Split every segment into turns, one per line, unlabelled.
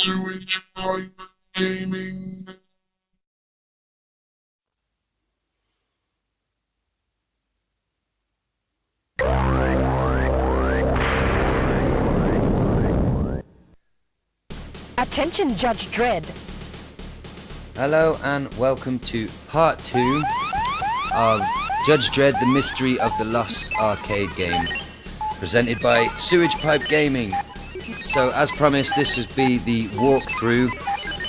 Sewage Pipe Gaming.
Attention, Judge Dredd.
Hello and welcome to part 2 of Judge Dredd, the Mystery of the Lost Arcade game, presented by Sewage Pipe Gaming. So as promised, this would be the walkthrough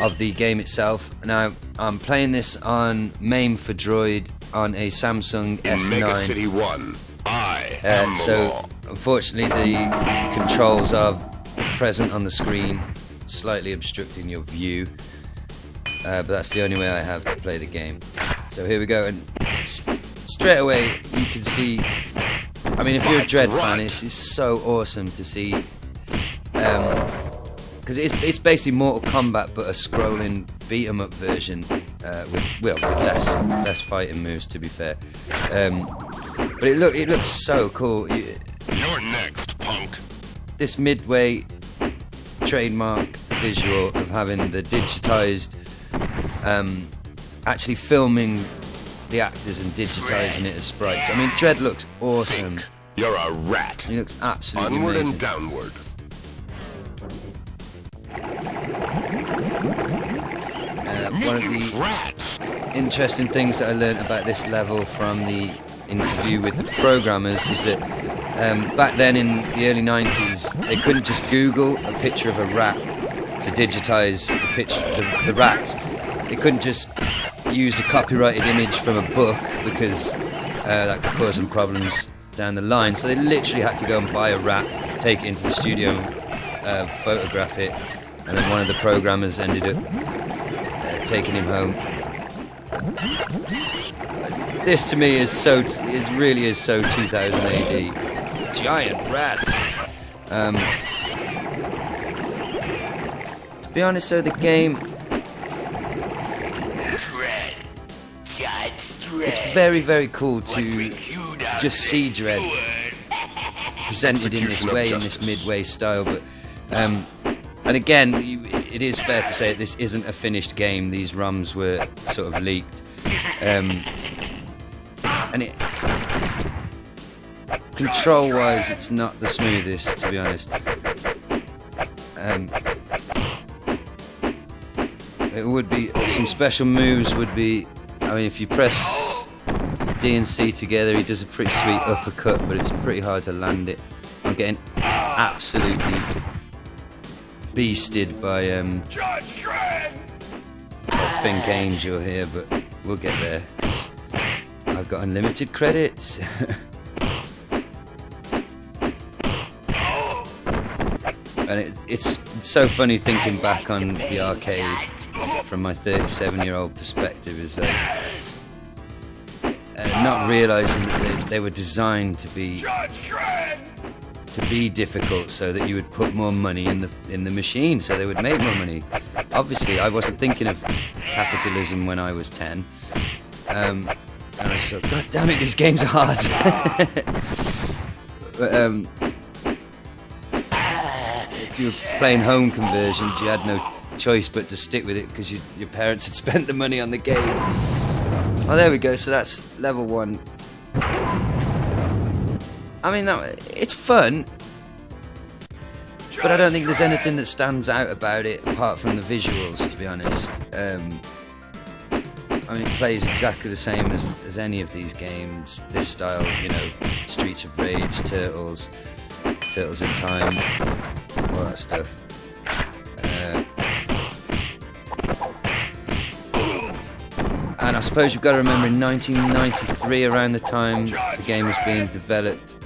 of the game itself. Now, I'm playing this on MAME for Droid on a Samsung S9.
City 1, I am the
so
law.
unfortunately the controls are present on the screen, slightly obstructing your view. But that's the only way I have to play the game. So here we go, and straight away you can see, I mean, if you're a Dredd fan, it's so awesome to see, because it's basically Mortal Kombat but a scrolling beat 'em up version, with less fighting moves, to be fair. But it looks so cool.
You're next, punk.
This Midway trademark visual of having the digitized, actually filming the actors and digitizing it as sprites. I mean, Dredd looks awesome.
You're a rat.
He looks absolutely
Onward
amazing.
and downward.
One of the interesting things that I learned about this level from the interview with the programmers was that back then in the early 90s they couldn't just Google a picture of a rat to digitize the rat. They couldn't just use a copyrighted image from a book because that could cause them problems down the line. So they literally had to go and buy a rat, take it into the studio, photograph it, and then one of the programmers ended up taking him home. This to me is really so 2000 AD. Giant rats. To be honest though, the game, it's very, very cool to just see Dredd presented in this way, in this Midway style. But and again, it is fair to say that this isn't a finished game. These ROMs were sort of leaked, and control-wise, it's not the smoothest, to be honest. It would be, some special moves would be, I mean, if you press D and C together, he does a pretty sweet uppercut, but it's pretty hard to land it. I'm getting absolutely beasted by Think Angel here, but we'll get there, 'cause I've got unlimited credits. And it's so funny thinking back on the arcade from my 37-year-old perspective, is not realising that they were designed to be difficult, so that you would put more money in the machine, so they would make more money. Obviously, I wasn't thinking of capitalism when I was 10, and I thought, God damn it, these games are hard. But if you were playing home conversions, you had no choice but to stick with it because your parents had spent the money on the game. Oh, there we go. So that's level 1. I mean, it's fun, but I don't think there's anything that stands out about it apart from the visuals, to be honest. I mean, it plays exactly the same as any of these games, this style, you know, Streets of Rage, Turtles in Time, all that stuff. And I suppose you've got to remember, in 1993, around the time the game was being developed,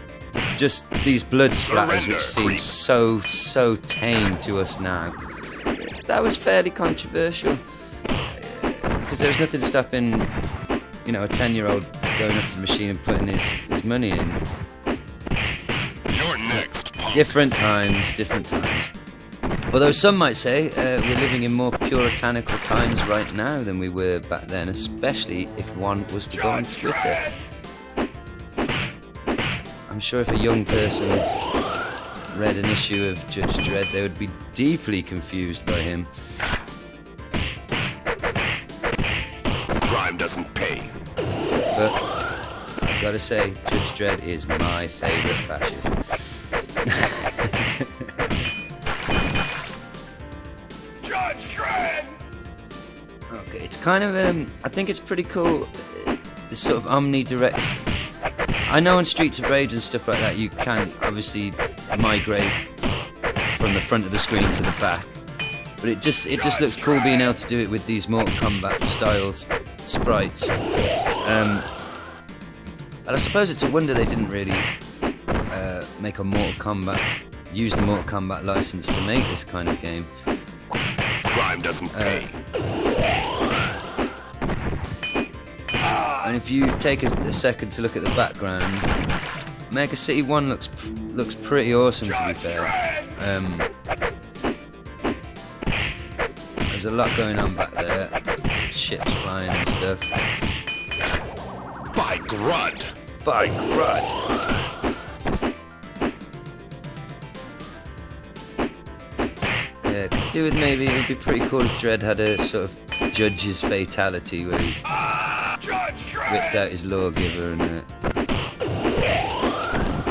just these blood splatters, which seem so tame to us now, that was fairly controversial, because there was nothing stopping, you know, a 10-year-old going up to the machine and putting his money in. Different times. Although some might say we're living in more puritanical times right now than we were back then, especially if one was to go on Twitter. I'm sure if a young person read an issue of Judge Dredd, they would be deeply confused by him.
Crime doesn't pay.
But I've got to say, Judge Dredd is my favourite fascist.
Judge Dredd!
Okay, it's kind of I think it's pretty cool. This sort of omnidirect. I know on Streets of Rage and stuff like that, you can obviously migrate from the front of the screen to the back, but it just looks cool being able to do it with these Mortal Kombat style sprites. And I suppose it's a wonder they didn't really make a use the Mortal Kombat license to make this kind of game.
Crime doesn't pay.
And if you take a second to look at the background, Mega City 1 looks pretty awesome, to be fair. There's a lot going on back there. Ships flying and stuff.
By Grud!
By Grud! Yeah, could do with maybe, it would be pretty cool if Dredd had a sort of judge's fatality where he whipped out his lawgiver and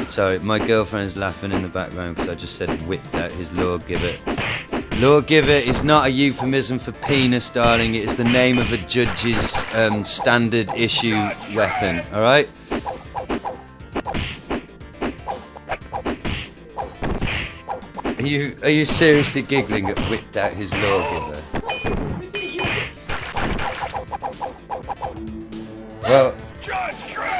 sorry, my girlfriend's laughing in the background because I just said whipped out his lawgiver. Lawgiver is not a euphemism for penis, darling. It is the name of a judge's standard issue weapon, alright? Are you seriously giggling at whipped out his lawgiver? Well,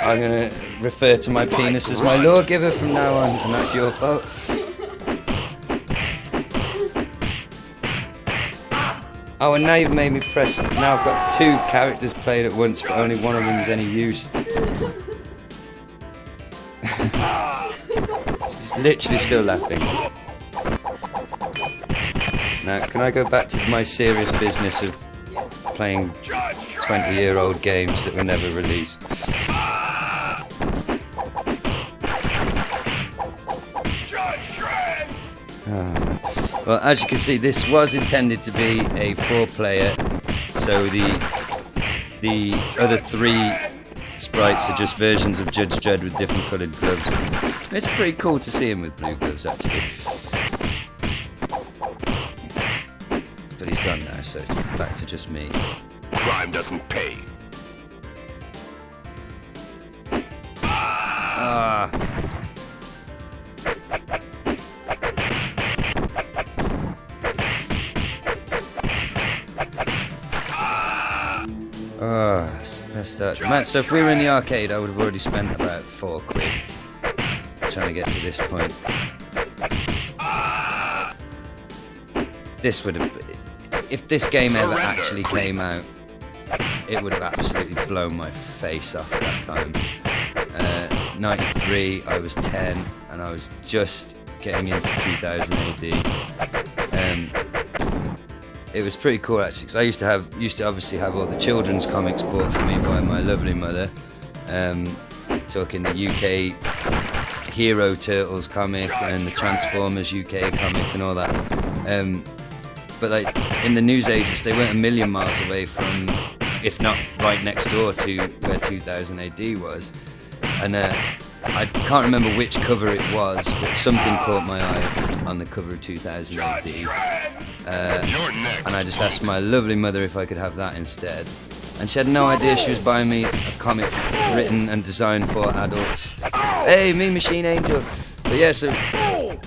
I'm going to refer to my penis as my lawgiver from now on, and that's your fault. Oh, and now you've made me press. Now I've got two characters played at once, but only one of them is any use. She's literally still laughing. Now, can I go back to my serious business of playing 20-year-old games that were never released? Well, as you can see, this was intended to be a 4-player, so the other 3 sprites are just versions of Judge Dredd with different coloured gloves. It's pretty cool to see him with blue gloves, actually. But he's gone now, so it's back to just me.
Crime doesn't pay.
Ah. Pressed out. Man, so if we were in the arcade, I would have already spent about £4 trying to get to this point. This would have, if this game ever actually came out, it would have absolutely blown my face off at that time. 93, I was 10, and I was just getting into 2000 AD. It was pretty cool actually, because I used to obviously have all the children's comics bought for me by my lovely mother. Talking the UK Hero Turtles comic and the Transformers UK comic and all that. But like in the newsagents, they weren't a million miles away from, if not right next door to where 2000 AD was. And I can't remember which cover it was, but something caught my eye on the cover of 2000 AD. And I just asked my lovely mother if I could have that instead. And she had no idea she was buying me a comic written and designed for adults. Hey, me Machine Angel! But yeah, so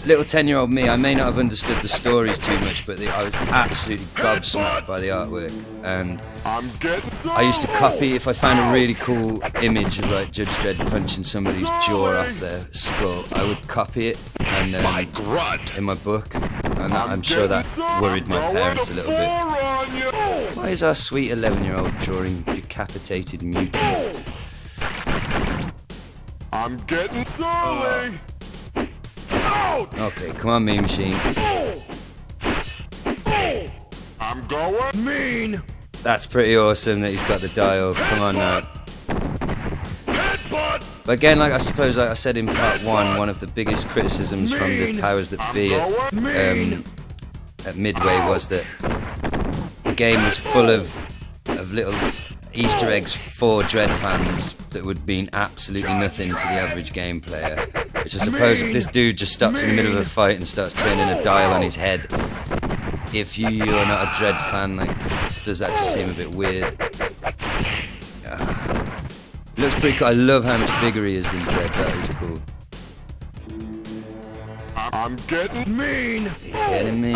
little 10-year-old me, I may not have understood the stories too much, but I was absolutely gobsmacked by the artwork. And I used to copy, if I found a really cool image of like Judge Dredd punching somebody's jaw off their skull, I would copy it and in my book, and I'm sure that worried my parents a little bit. Why is our sweet 11-year-old drawing decapitated mutants?
I'm getting slowly.
Okay, come on, Mean Machine.
I'm going mean.
That's pretty awesome that he's got the dial. Come on now.
Headbutt.
But again, like I suppose, like I said in part one of the biggest criticisms from the powers that be at Midway was that the game was full of little Easter eggs for Dredd fans that would mean absolutely nothing to the average game player. Which I suppose if this dude just stops in the middle of a fight and starts turning a dial on his head, if you're not a Dredd fan, like, does that just seem a bit weird? Looks pretty cool. I love how much bigger he is than Dredd. That is cool.
I'm getting mean.
He's getting mean.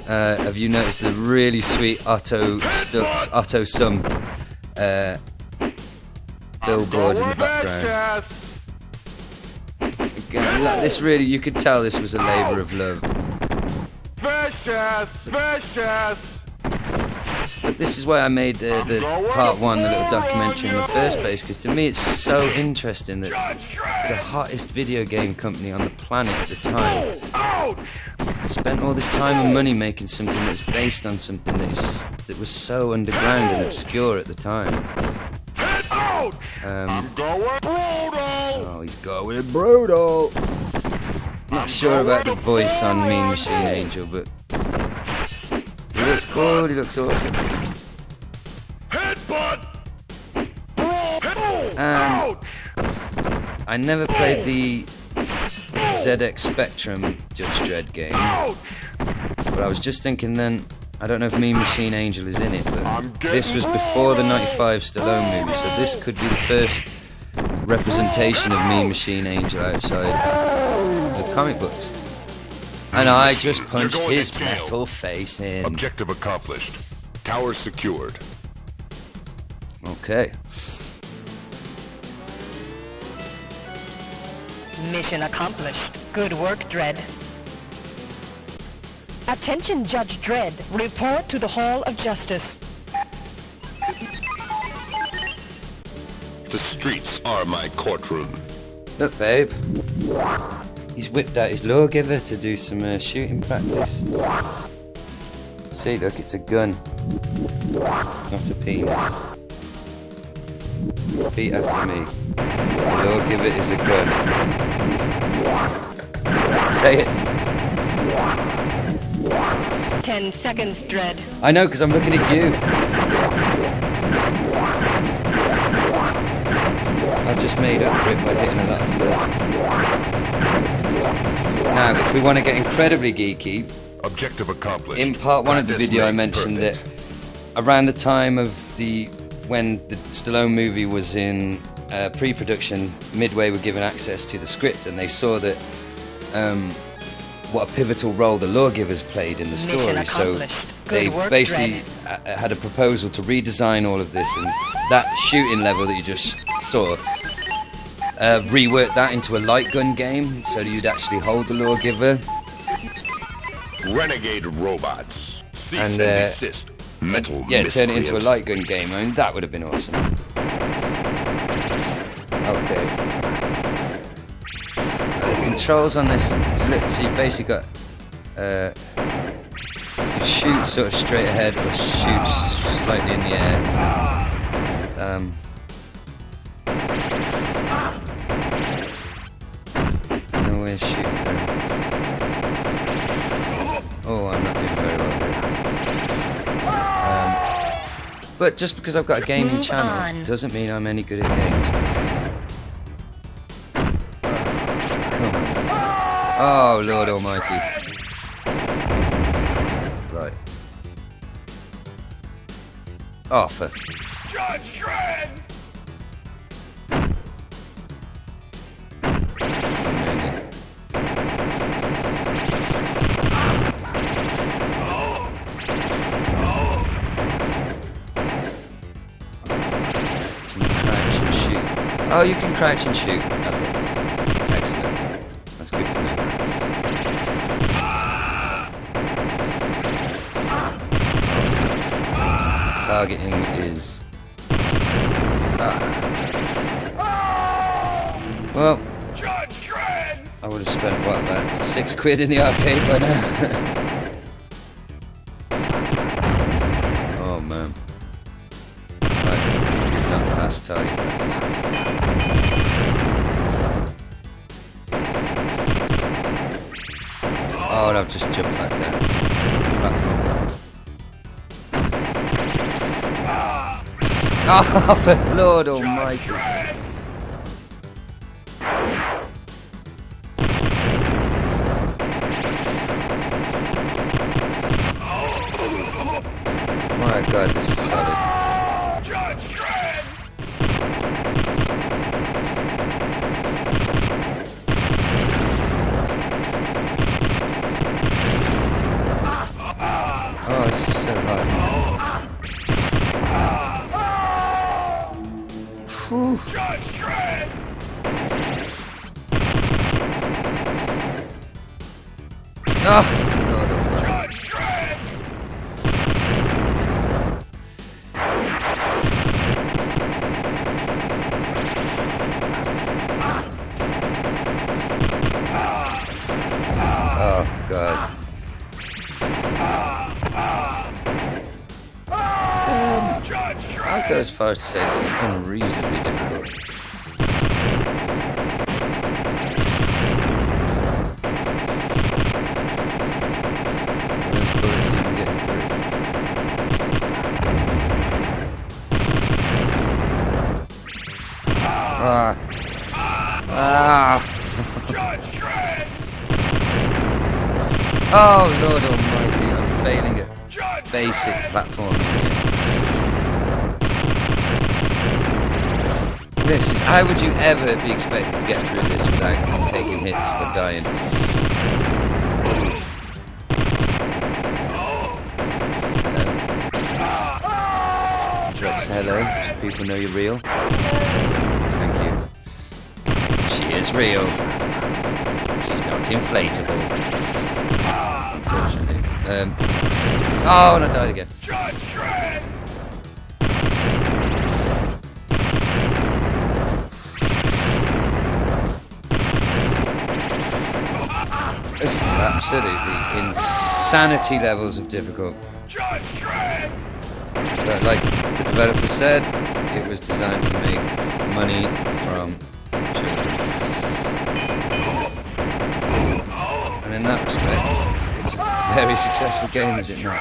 Have you noticed the really sweet Otto Sum billboard in the background? Again, like, this really, you could tell this was a labour of love.
Vicious.
But this is why I made the part one, the little documentary in the first place, because to me it's so interesting that the hottest video game company on the planet at the time spent all this time and money making something that's based on something that was so underground and obscure at the time. Oh, he's going brutal. Not sure about the voice on Mean Machine Angel, but he looks cool, he looks awesome. I never played the ZX Spectrum Judge Dredd game, but I was just thinking then, I don't know if Mean Machine Angel is in it, but this was before the '95 Stallone movie, so this could be the first representation of Mean Machine Angel outside the comic books. And I just punched his metal face in.
Objective accomplished. Tower secured.
Okay.
Mission accomplished. Good work, Dredd. Attention, Judge Dredd. Report to the Hall of Justice.
The streets are my courtroom.
Look, babe. He's whipped out his lawgiver to do some shooting practice. See, look, it's a gun. Not a penis. Repeat after me. The lawgiver is a gun. Say it.
10 seconds, Dredd.
I know, because I'm looking at you. I've just made up for it by hitting a lot of stuff. Now, if we want to get incredibly geeky,
Objective accomplished.
in part one of the video I mentioned that around the time of when the Stallone movie was in pre-production, Midway were given access to the script, and they saw that what a pivotal role the lawgivers played in the story. So they basically had a proposal to redesign all of this, and that shooting level that you just saw, rework that into a light gun game, so that you'd actually hold the lawgiver.
Renegade robots. Cease
And,
desist. Mental
Yeah, turn it into a
miscreant.
light gun game. I mean, that would have been awesome. Okay. The controls on this, so you basically got you can shoot sort of straight ahead or shoot slightly in the air. No way to shoot. Oh, I'm not doing very well here. But just because I've got a gaming channel doesn't mean I'm any good at games. Oh, Lord Almighty. Right. Oh, for...
Judge Dredd!
Oh, you can crouch and shoot. Okay. Excellent. That's good to know. Targeting is... Well, I would have spent, what, about £6 in the arcade by now? Oh, man. Right. Not fast. Oh, and I've just jumped back down. Oh, for Lord Almighty! My God, this is solid. Oh, this is so hard. Whew. Oh, Lord Almighty. Oh, God. I'll go as far as to say this is unreasonably difficult. Those bullets even getting through. Ah. Ah. Oh, Lord Almighty, I'm failing at basic platforming here. This is, how would you ever be expected to get through this without taking hits or dying? Let's say hello, so people know you're real. Thank you. She is real. She's not inflatable. Unfortunately. Oh, and I died again. This is absolutely insanity levels of difficult. But like the developer said, it was designed to make money from children. And in that respect, it's a very successful game, is it not?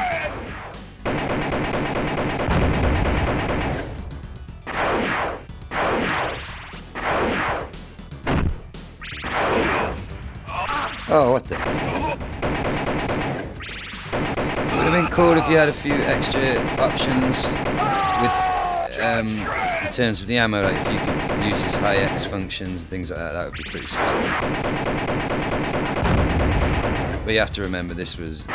Oh, what the? Would have been cool if you had a few extra options with, in terms of the ammo, like if you could use his high X functions and things like that, that would be pretty sweet. But you have to remember this was the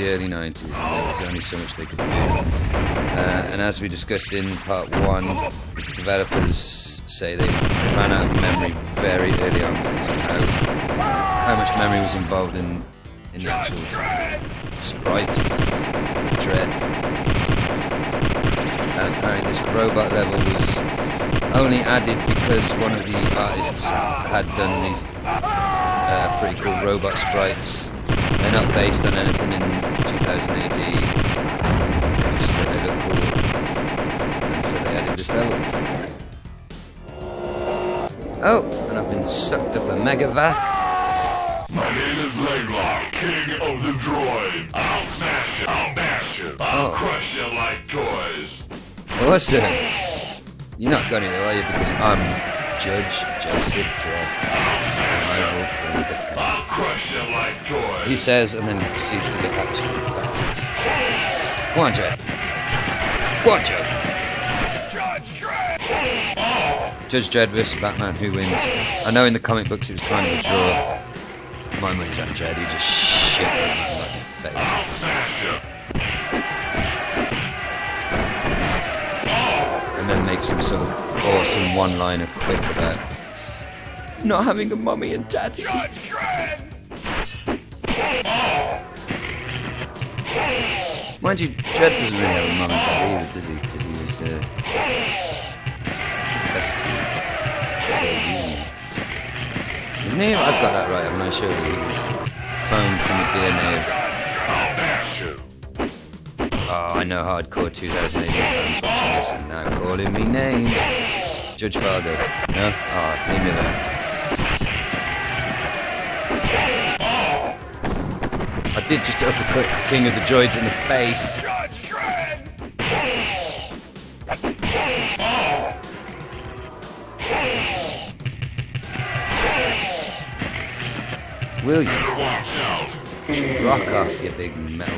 early 90s, and there was only so much they could do. And as we discussed in part 1, the developers say they ran out of memory very early on because of how much memory was involved in the actual sprite of Dredd. And apparently this robot level was only added because one of the artists had done these pretty cool robot sprites. They're not based on anything in 2000 AD, just that they look cool, and so they added this level. Oh, and I've been sucked up a megavac.
My name is Laylock, king of the droids. I'll smash it, I'll bash it, I'll crush you like toys.
Awesome. You're not going to, are you? Because I'm Judge Joseph Dredd. I will bring the pain.
I'll crush you like toys.
He says, and then proceeds to get absolutely back. Come on, Dredd. Go on, Judge. Judge Dredd vs Batman, who wins? I know in the comic books it was kind of a draw. My money's on Dredd, he just shit Batman like a face. And then makes some sort of awesome one-liner quick about not having a mummy and daddy. Mind you, Dredd doesn't really have a mum and dad either, does he? Because he was isn't he? I've got that right, haven't I? Surely he was cloned from the DNA of... Oh, I know hardcore 2008 fans watching this and now calling me names. Judge Fargo. No? Oh, leave me alone. did just uppercut King of the Droids in the face.
Judge Dredd!
Will you? Rock off, you big metal.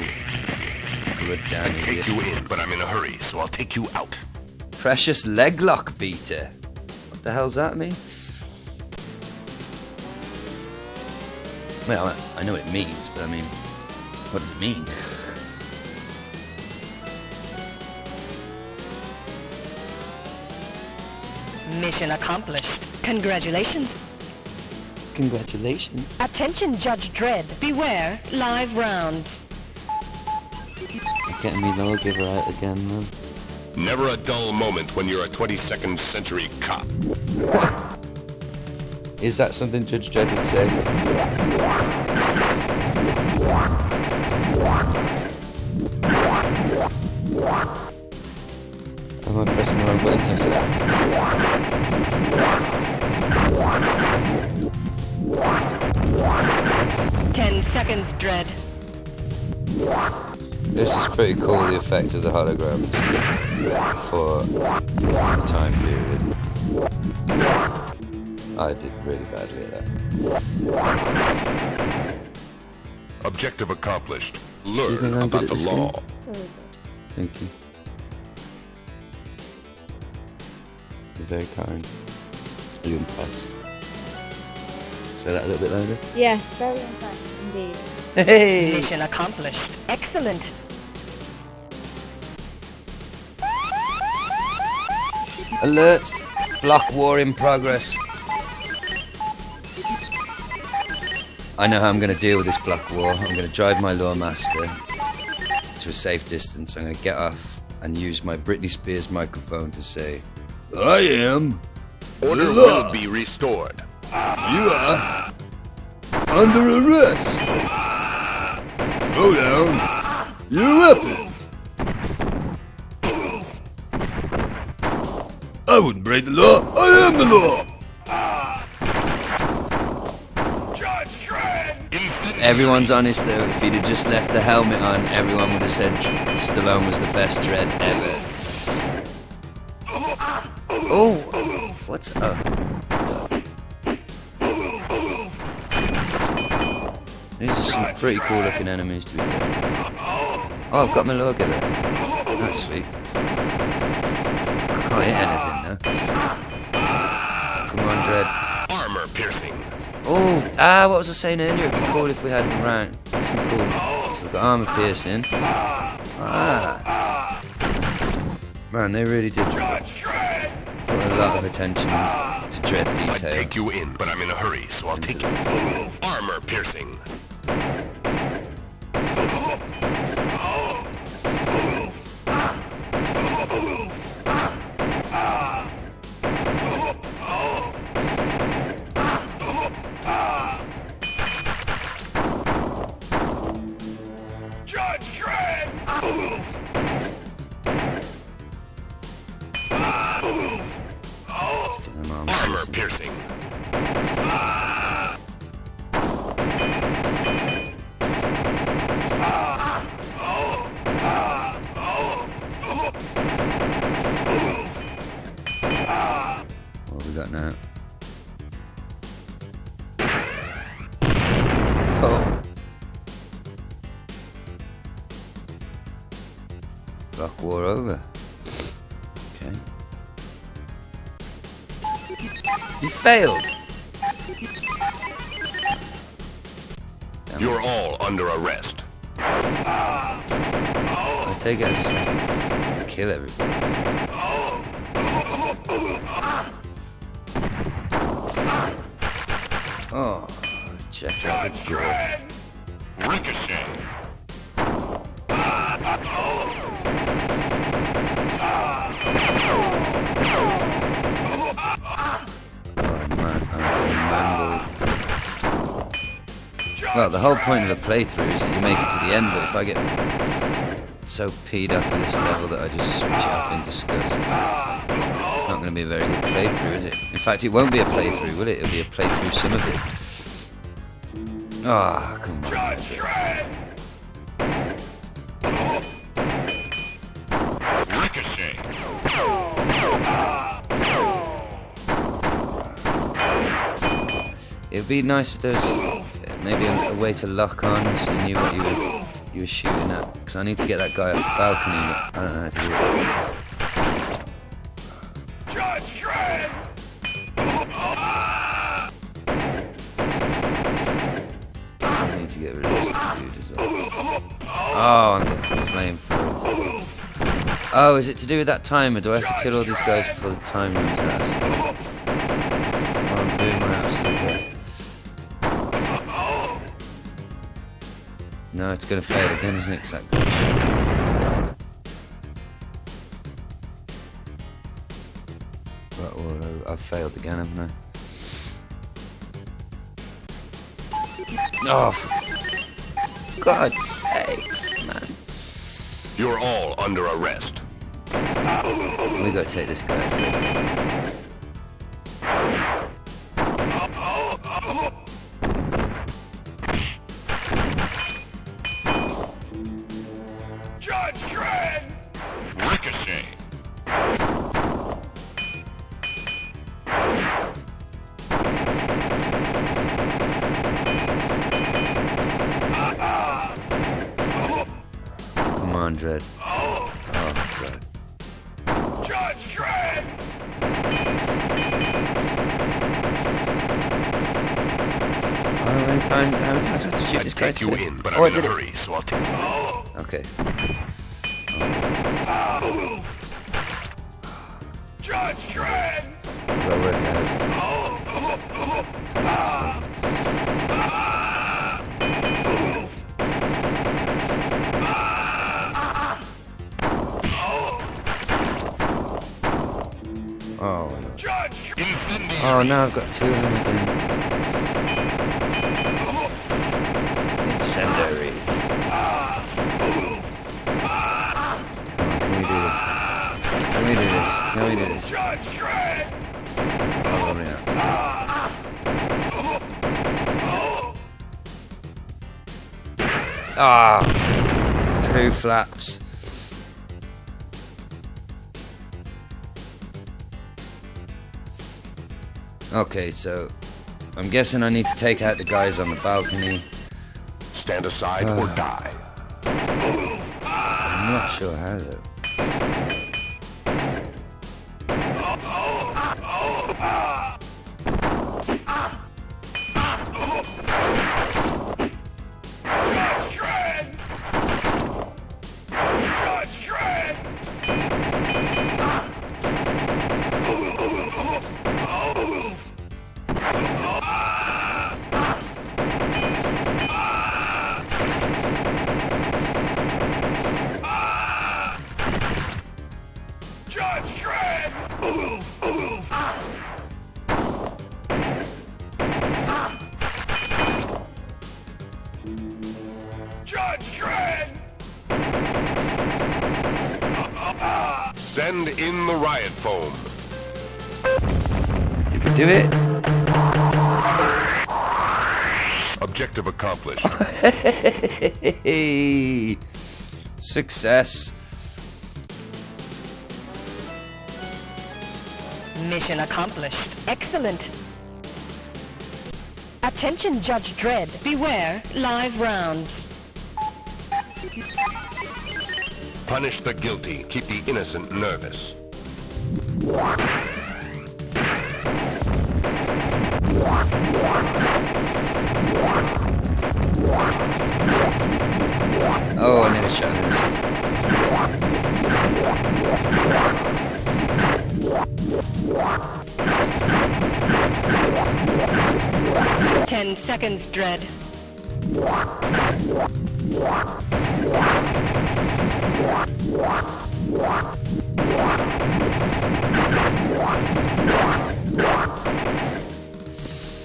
Good damn idiot.
Take you in, but I'm in a hurry, so I'll take you out.
Precious leg lock beater. What the hell's that mean? Well, I know what it means, but I mean, what does it mean?
Mission accomplished. Congratulations.
Congratulations.
Attention, Judge Dredd. Beware, live rounds.
Getting me lawgiver out again, man.
Never a dull moment when you're a 22nd century cop.
Is that something Judge Dredd would say? Am I pressing the wrong button? Yes, sir.
10 seconds, Dredd.
This is pretty cool, the effect of the holograms for the time period. I did really badly at that.
Objective accomplished.
Do you think
Learn
I'm
about
good
the
at this
law.
game? Thank you. You're very kind. Are you impressed? Say that a little bit louder.
Yes, very impressed indeed.
Hey!
Mission accomplished. Excellent.
Alert! Block war in progress. I know how I'm going to deal with this block war. I'm going to drive my Lawmaster to a safe distance. I'm going to get off and use my Britney Spears microphone to say, I am.
Order
the
will
law.
be restored.
You are under arrest. Throw down your weapon. I wouldn't break the law. I am the law.
Judge Dredd!
Everyone's honest though. If he'd have just left the helmet on, everyone would have said Stallone was the best Dredd ever. Oh, what's up? These are some pretty cool looking enemies to be fair. Oh, I've got my lawgiver. That's sweet. Can't hit anything though. Come on, Dredd.
Armor piercing.
Oh, what was I saying earlier? It'd be cool if we had them round. Cool. So we've got armor piercing. Man, they really did put a lot of attention to Dredd
I'd
detail.
take you in, but I'm in a hurry, so I'll take you. Armor piercing. Judge Dredd! Armor piercing.
What have we got now? Oh. Block war over. Okay. You failed!
You're all under arrest.
I take it I just have to kill everybody. Oh, check out the door.
Ricochet.
Oh man, I'm mangled. Well, the whole point of a playthrough is that you make it to the end, but if I get so peed up with this level that I just switch it off in disgust, it's not going to be a very good playthrough, is it? In fact, it won't be a playthrough, will it? It'll be a playthrough some of it. Ah, come on.
Ricochet.
It would be nice if there's maybe a way to lock on so you knew what you were shooting at. Because I need to get that guy up the balcony, but I don't know how to do it.
Judge Dredd!
I need to get rid of this dude as well. Oh, I'm getting flamethrower. Oh, is it to do with that timer? Do I have to kill all these guys before the timer runs out? Oh, I'm doing my absolute best. No, it's going to fail again, isn't it? Exactly. Well, I've failed again, haven't I? Oh, for God's sakes, man.
You're all under arrest.
We got to take this guy out first.
Judge Dredd! Ricochet.
Come on, Dredd. Oh, God.
Judge Dredd!
How many times do I have to shoot this guy?
I'd take you in, but
Oh, I
I'm in
did
a
it.
hurry, so I'll take you.
Okay.
Judge Dredd!
Well worked out. Oh, no.
Judge! Incendiary!
Oh, now I've got two of them again. Incendiary. Can we do this? Can we do this?
Judge Dredd!
Oh, yeah. Ah! Two flaps. Okay, so I'm guessing I need to take out the guys on the balcony.
Stand aside or die.
I'm not sure how though.
Judge Dredd! Judge Dredd! Judge Dredd! Judge Dredd! Send in the riot foam.
Did we do it?
Objective accomplished.
Hey! Success.
Mission accomplished. Excellent. Attention, Judge Dredd. Beware, live rounds.
Punish the guilty. Keep the innocent nervous.
Oh, I need a shot at this.
10 seconds, Dredd.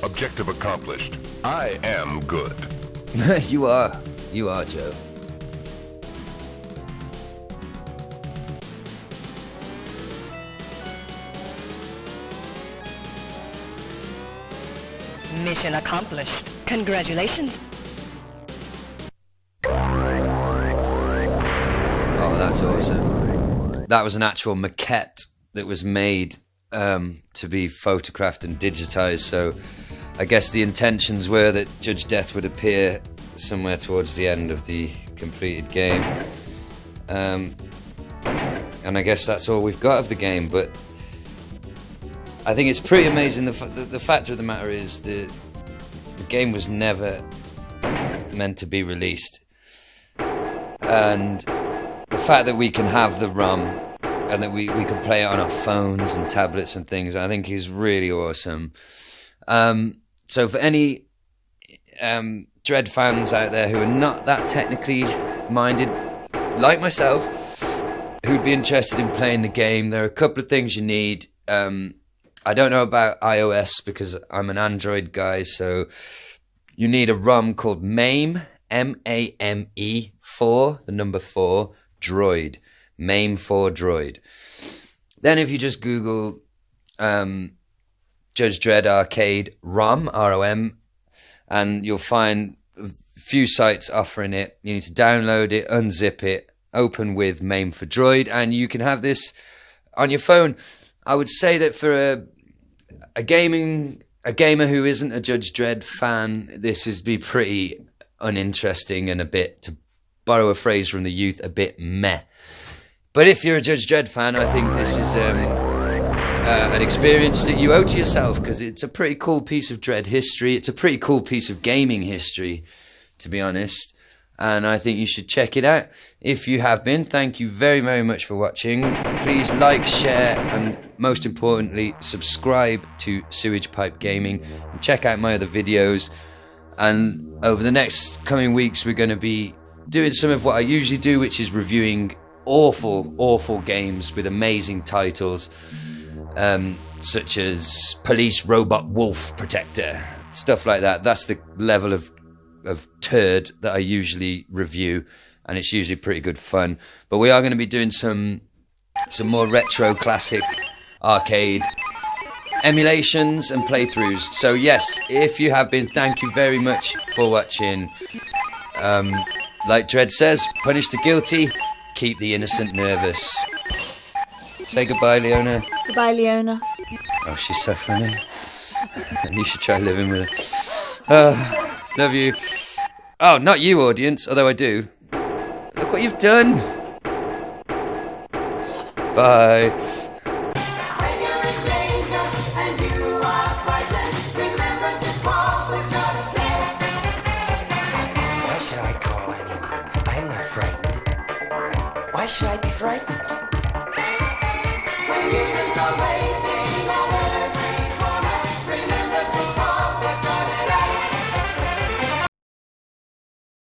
Objective accomplished. I am good.
You are, Joe.
Mission accomplished. Congratulations.
That's awesome. That was an actual maquette that was made to be photographed and digitized, so I guess the intentions were that Judge Death would appear somewhere towards the end of the completed game. And I guess that's all we've got of the game, but I think it's pretty amazing. The fact of the matter is the game was never meant to be released, and the fact that we can have the ROM and that we can play it on our phones and tablets and things, I think is really awesome. So for any Dredd fans out there who are not that technically minded, like myself, who'd be interested in playing the game, there are a couple of things you need. I don't know about iOS because I'm an Android guy, so you need a ROM called MAME, M-A-M-E, 4, the number 4, Droid. MAME 4 Droid. Then if you just Google Judge Dredd Arcade ROM, R-O-M, and you'll find a few sites offering it. You need to download it, unzip it, open with MAME for Droid, and you can have this on your phone. I would say that for a gamer who isn't a Judge Dredd fan, this is be pretty uninteresting and a bit, to borrow a phrase from the youth, a bit meh. But if you're a Judge Dredd fan, I think this is an experience that you owe to yourself, because it's a pretty cool piece of Dredd history. It's a pretty cool piece of gaming history, to be honest. And I think you should check it out. If you have been, thank you very, very much for watching. Please like, share, and most importantly, subscribe to Sewage Pipe Gaming. And check out my other videos. And over the next coming weeks, we're going to be doing some of what I usually do, which is reviewing awful games with amazing titles, such as Police Robot Wolf Protector, stuff like that. That's the level of turd that I usually review, and it's usually pretty good fun. But we are going to be doing some more retro classic arcade emulations and playthroughs. So yes, if you have been, thank you very much for watching. Like Dredd says, punish the guilty, keep the innocent nervous. Say goodbye, Leona.
Goodbye, Leona.
Oh, she's so funny. You should try living with her. Love you. Oh, not you, audience, although I do. Look what you've done. Bye.
Why should I call anyone? I'm not frightened. Why should I be frightened? When you just always